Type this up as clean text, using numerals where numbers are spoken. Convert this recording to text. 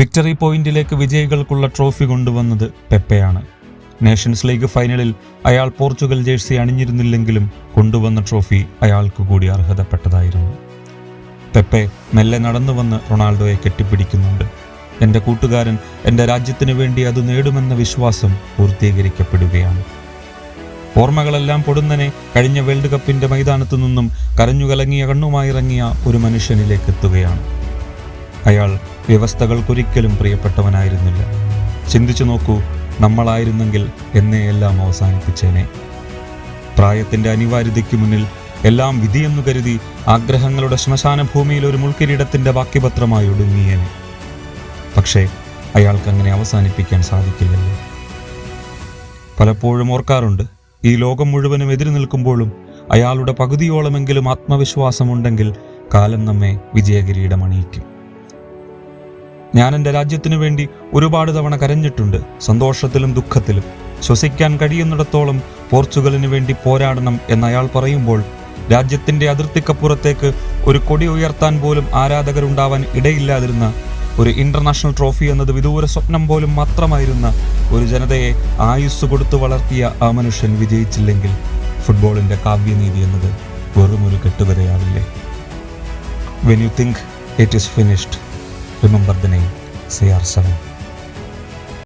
Victory പോയിന്റിലേക്ക് വിജയികൾക്കുള്ള trophy കൊണ്ടുവന്നത് പെപ്പയാണ്. Nations league ഫൈനലിൽ അയാൾ പോർച്ചുഗൽ ജേഴ്സി അണിഞ്ഞിരുന്നില്ലെങ്കിലും കൊണ്ടുവന്ന ട്രോഫി അയാൾക്ക് കൂടി അർഹതപ്പെട്ടതായിരുന്നു. പെപ്പെ മെല്ലെ നടന്നു വന്ന് റൊണാൾഡോയെ കെട്ടിപ്പിടിക്കുന്നുണ്ട്. എൻ്റെ കൂട്ടുകാരൻ എൻ്റെ രാജ്യത്തിനു വേണ്ടി അത് നേടുമെന്ന വിശ്വാസം പൂർത്തീകരിക്കപ്പെടുകയാണ്. ഓർമ്മകളെല്ലാം പൊടുന്നനെ കഴിഞ്ഞ വേൾഡ് കപ്പിൻ്റെ മൈതാനത്തു നിന്നും കരഞ്ഞുകലങ്ങിയ കണ്ണുമായിറങ്ങിയ ഒരു മനുഷ്യനിലേക്ക് എത്തുകയാണ്. അയാൾ വ്യവസ്ഥകൾക്കൊരിക്കലും പ്രിയപ്പെട്ടവനായിരുന്നില്ല. ചിന്തിച്ചു നോക്കൂ, നമ്മളായിരുന്നെങ്കിൽ എന്നെയെല്ലാം അവസാനിപ്പിച്ചേനെ. പ്രായത്തിൻ്റെ അനിവാര്യതയ്ക്ക് മുന്നിൽ എല്ലാം വിധിയെന്നു കരുതി ആഗ്രഹങ്ങളുടെ ശ്മശാന ഭൂമിയിൽ ഒരു മുൾക്കിരീടത്തിൻ്റെ ബാക്കിപത്രമായി ഒടുങ്ങിയേനെ. പക്ഷേ അയാൾക്കങ്ങനെ അവസാനിപ്പിക്കാൻ സാധിക്കില്ലല്ലോ. പലപ്പോഴും ഓർക്കാറുണ്ട്, ഈ ലോകം മുഴുവനും എതിര് നിൽക്കുമ്പോഴും അയാളുടെ പകുതിയോളമെങ്കിലും ആത്മവിശ്വാസമുണ്ടെങ്കിൽ കാലം നമ്മെ വിജയകിരീടം അണിയിക്കും. ഞാൻ എൻ്റെ രാജ്യത്തിനു വേണ്ടി ഒരുപാട് തവണ കരഞ്ഞിട്ടുണ്ട്, സന്തോഷത്തിലും ദുഃഖത്തിലും. ശ്വസിക്കാൻ കഴിയുന്നിടത്തോളം പോർച്ചുഗലിന് വേണ്ടി പോരാടണം എന്നയാൾ പറയുമ്പോൾ രാജ്യത്തിൻ്റെ അതിർത്തിക്കപ്പുറത്തേക്ക് ഒരു കൊടി ഉയർത്താൻ പോലും ആരാധകരുണ്ടാവാൻ ഇടയില്ലാതിരുന്ന, ഒരു ഇന്റർനാഷണൽ ട്രോഫി എന്നത് വിദൂര സ്വപ്നം പോലും മാത്രമായിരുന്ന ഒരു ജനതയെ ആയുസ് കൊടുത്തു വളർത്തിയ ആ മനുഷ്യൻ വിജയിച്ചില്ലെങ്കിൽ ഫുട്ബോളിൻ്റെ കാവ്യനീതി എന്നത് വെറുമൊരു കെട്ടുകഥയാവില്ലേ? When you think it is finished, remember the name CR7.